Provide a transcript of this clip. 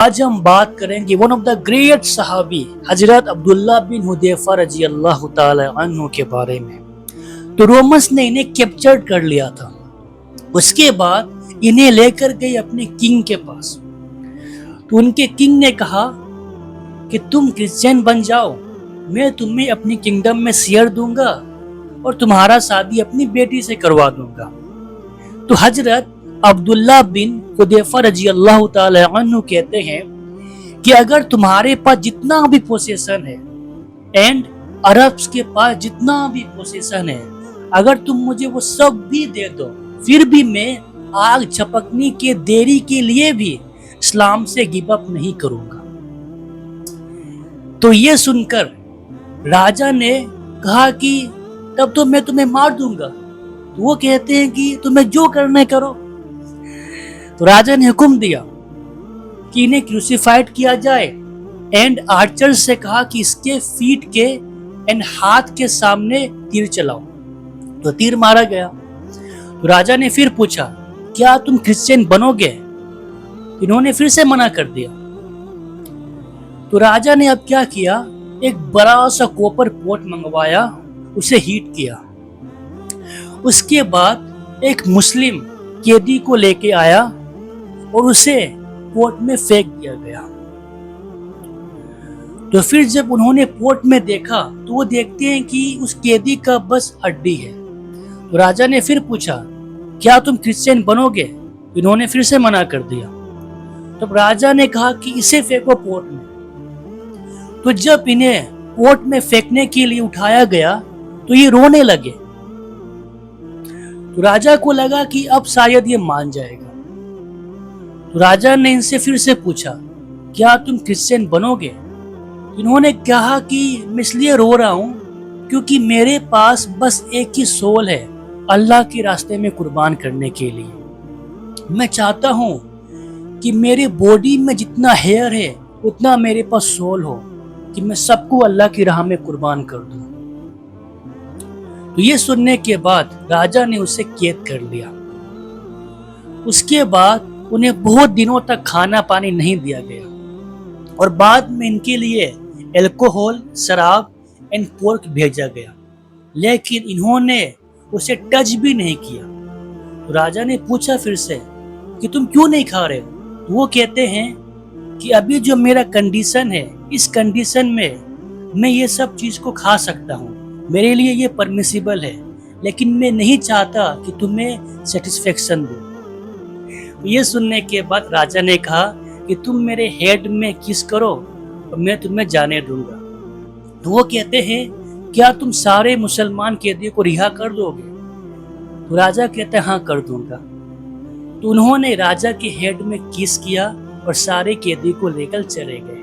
आज हम बात करेंगे वन ऑफ द ग्रेट सहाबी हजरत अब्दुल्ला बिन हुदैफा रजी अल्लाह ताला अन्हु के बारे में। तो रोमन्स ने इन्हें कैप्चर कर लिया था। उसके बाद इन्हें लेकर गए अपने किंग के पास। तो उनके किंग ने कहा कि तुम क्रिश्चियन बन जाओ, मैं तुम्हें अपनी किंगडम में शेयर दूंगा और तुम्हारा शादी अपनी बेटी से करवा दूंगा। तो हजरत अब्दुल्ला बिन हुदैफा रजी अल्लाह ताला अन्हु कहते हैं कि अगर तुम्हारे पास जितना भी पोसेशन है एंड अरब्स के पास जितना भी पोसेशन है, अगर तुम मुझे वो सब भी दे दो, फिर भी मैं आग झपकने के देरी के लिए भी इस्लाम से गिव अप नहीं करूंगा। तो ये सुनकर राजा ने कहा कि तब तो मैं तुम्हें मार दूंगा। तो वो कहते हैं कि तुम्हें जो करना करो। तो राजा ने हुक्म दिया कि इन्हें क्रूसिफाइड किया जाए एंड आर्चर से कहा कि इसके फीट के एंड हाथ के सामने तीर चलाओ। तो तीर मारा गया। तो राजा ने फिर पूछा, क्या तुम क्रिश्चियन बनोगे? इन्होंने फिर से मना कर दिया। तो राजा ने अब क्या किया, एक बड़ा सा कॉपर पॉट मंगवाया, उसे हीट किया। उसके बाद एक मुस्लिम कैदी को लेके आया और उसे पोट में फेंक दिया गया। तो फिर जब उन्होंने पोट में देखा तो वो देखते हैं कि उस कैदी का बस हड्डी है। तो राजा ने फिर पूछा, क्या तुम क्रिश्चियन बनोगे? इन्होंने फिर से मना कर दिया। तब राजा ने कहा कि इसे फेंको पोट में। तो जब इन्हें पोट में फेंकने के लिए उठाया गया तो ये रोने लगे। तो राजा को लगा कि अब शायद ये मान जाएगा। तो राजा ने इनसे फिर से पूछा, क्या तुम क्रिश्चियन बनोगे? इन्होंने कहा कि मैं इसलिए रो रहा हूं क्योंकि मेरे पास बस एक ही सोल है अल्लाह के रास्ते में कुर्बान करने के लिए। मैं चाहता हूं कि मेरे बॉडी में जितना हेयर है उतना मेरे पास सोल हो कि मैं सबको अल्लाह की राह में कुर्बान कर दूं। तो ये सुनने के बाद राजा ने उसे कैद कर लिया। उसके बाद उन्हें बहुत दिनों तक खाना पानी नहीं दिया गया और बाद में इनके लिए अल्कोहल, शराब एंड पोर्क भेजा गया, लेकिन इन्होंने उसे टच भी नहीं किया। तो राजा ने पूछा फिर से कि तुम क्यों नहीं खा रहे हो? तो वो कहते हैं कि अभी जो मेरा कंडीशन है, इस कंडीशन में मैं ये सब चीज को खा सकता हूँ, मेरे लिए ये परमिसिबल है, लेकिन मैं नहीं चाहता कि तुम्हें सेटिस्फेक्शन दूं। ये सुनने के बाद राजा ने कहा कि तुम मेरे हेड में किस करो और मैं तुम्हें जाने दूंगा। तो वो कहते हैं, क्या तुम सारे मुसलमान कैदियों को रिहा कर दोगे? तो राजा कहते हैं, हाँ कर दूंगा। तो उन्होंने राजा के हेड में किस किया और सारे कैदी को लेकर चले गए।